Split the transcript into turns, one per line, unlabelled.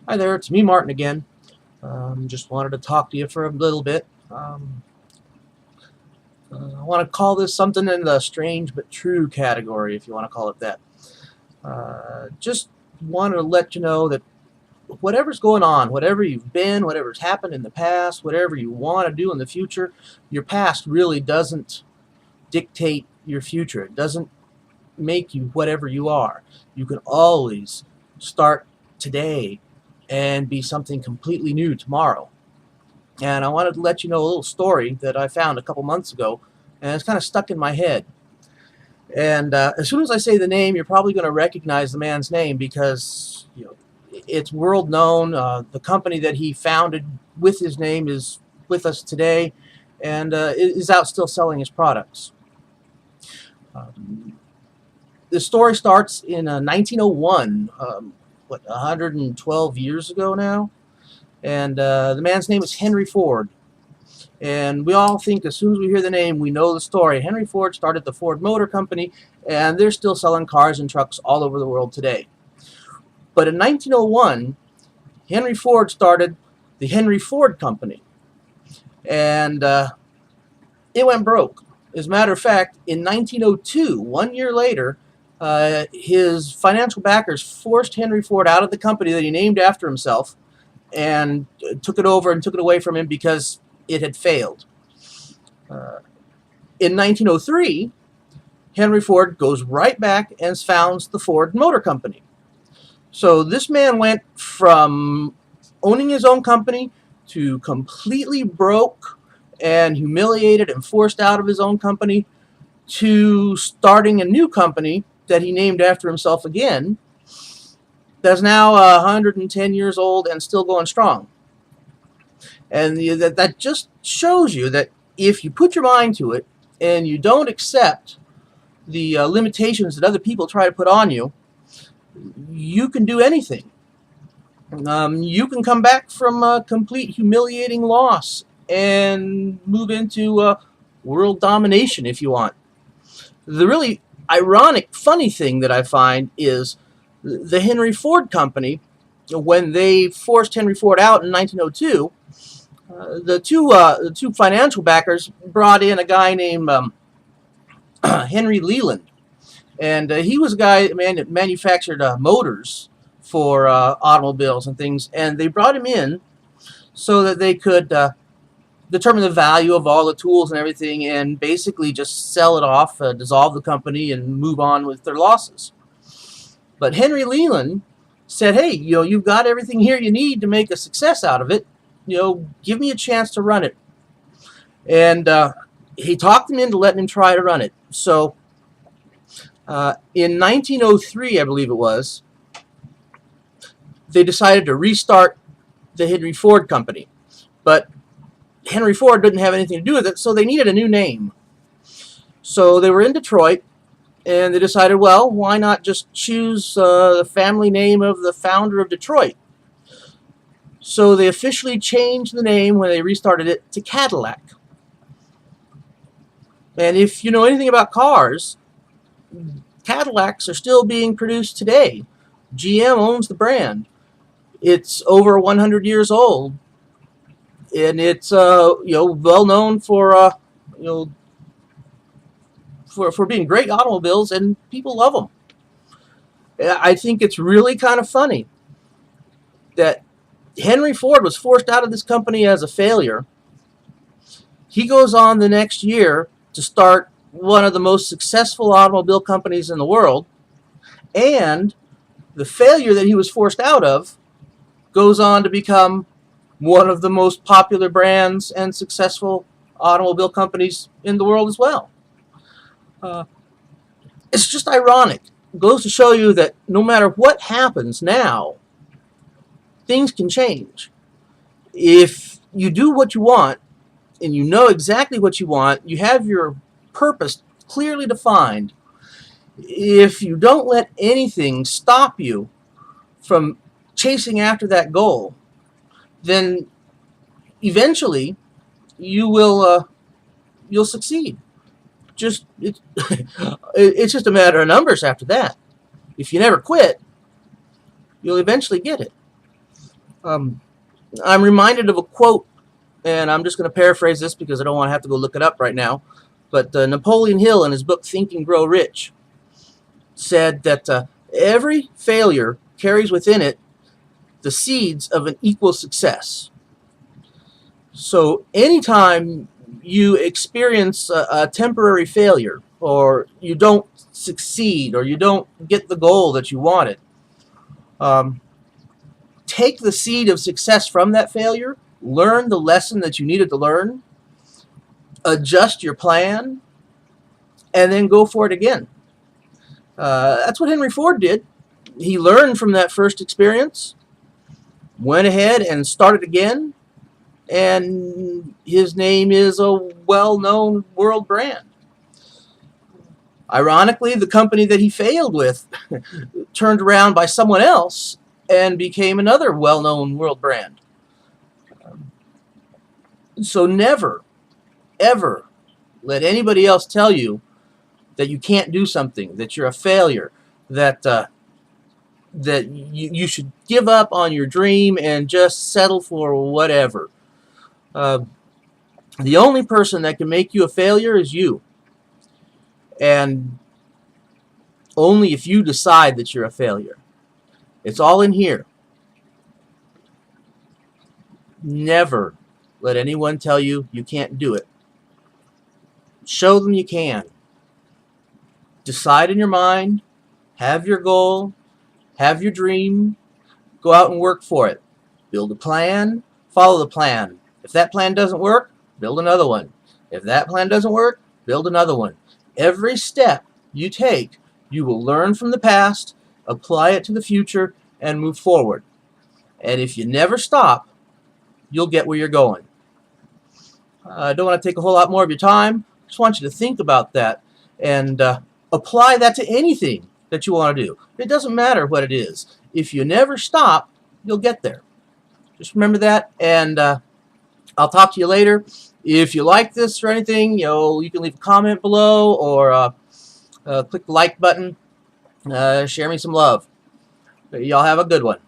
Hi there, it's me, Martin, again. Just wanted to talk to you for a little bit. I want to call this something in the strange but true category, if you want to call it that. Just wanted to let you know that whatever's going on, whatever you've been, whatever's happened in the past, whatever you want to do in the future, your past really doesn't dictate your future. It doesn't make you whatever you are. You can always start today and be something completely new tomorrow. And I wanted to let you know a little story that I found a couple months ago, and it's kind of stuck in my head. And as soon as I say the name, you're probably going to recognize the man's name because it's world known. The company that he founded with his name is with us today, and is out still selling his products. The story starts in 1901, 112 years ago now. And the man's name is Henry Ford. And we all think as soon as we hear the name, we know the story. Henry Ford started the Ford Motor Company, and they're still selling cars and trucks all over the world today. But in 1901, Henry Ford started the Henry Ford Company. And it went broke. As a matter of fact, in 1902, 1 year later, his financial backers forced Henry Ford out of the company that he named after himself and took it over and took it away from him because it had failed. In 1903, Henry Ford goes right back and founds the Ford Motor Company. So this man went from owning his own company to completely broke and humiliated and forced out of his own company to starting a new company that he named after himself again, that's now 110 years old and still going strong. And that just shows you that if you put your mind to it and you don't accept the limitations that other people try to put on you, you can do anything. You can come back from a complete humiliating loss and move into world domination if you want. The really ironic, funny thing that I find is the Henry Ford Company, when they forced Henry Ford out in 1902, the two financial backers brought in a guy named Henry Leland, and he was a guy that manufactured motors for automobiles and things, and they brought him in so that they could determine the value of all the tools and everything, and basically just sell it off, dissolve the company, and move on with their losses. But Henry Leland said, "Hey, you've got everything here you need to make a success out of it. Give me a chance to run it." And he talked him into letting him try to run it. So in 1903, I believe it was, they decided to restart the Henry Ford Company. But Henry Ford didn't have anything to do with it, so they needed a new name. So they were in Detroit, and they decided, well, why not just choose the family name of the founder of Detroit? So they officially changed the name when they restarted it to Cadillac. And if you know anything about cars, Cadillacs are still being produced today. GM owns the brand. It's over 100 years old, and it's well known for for being great automobiles, and people love them. I think it's really kind of funny that Henry Ford was forced out of this company as a failure. He goes on the next year to start one of the most successful automobile companies in the world, and the failure that he was forced out of goes on to become one of the most popular brands and successful automobile companies in the world as well. It's just ironic. It goes to show you that no matter what happens now, things can change. If you do what you want, and you know exactly what you want, you have your purpose clearly defined, if you don't let anything stop you from chasing after that goal, then eventually you'll succeed. It's just a matter of numbers after that. If you never quit, you'll eventually get it. Um, I'm reminded of a quote, and I'm just going to paraphrase this because I don't want to have to go look it up right now. But Napoleon Hill, in his book Think and Grow Rich, said that every failure carries within it the seeds of an equal success. So anytime you experience a temporary failure, or you don't succeed, or you don't get the goal that you wanted, um, take the seed of success from that failure, learn the lesson that you needed to learn, adjust your plan, and then go for it again. That's what Henry Ford did. He learned from that first experience, went ahead and started again, and his name is a well-known world brand. Ironically, the company that he failed with turned around by someone else and became another well-known world brand. So never, ever let anybody else tell you that you can't do something, that you're a failure, that you should give up on your dream and just settle for whatever. The only person that can make you a failure is you. And only if you decide that you're a failure. It's all in here. Never let anyone tell you you can't do it. Show them you can. Decide in your mind, have your goal, have your dream, go out and work for it. Build a plan, follow the plan. If that plan doesn't work, build another one. If that plan doesn't work, build another one. Every step you take, you will learn from the past, apply it to the future, and move forward. And if you never stop, you'll get where you're going. I don't want to take a whole lot more of your time. I just want you to think about that and apply that to anything that you want to do. It doesn't matter what it is. If you never stop, you'll get there. Just remember that, and I'll talk to you later. If you like this or anything, you can leave a comment below, or click the like button. Share me some love. Y'all have a good one.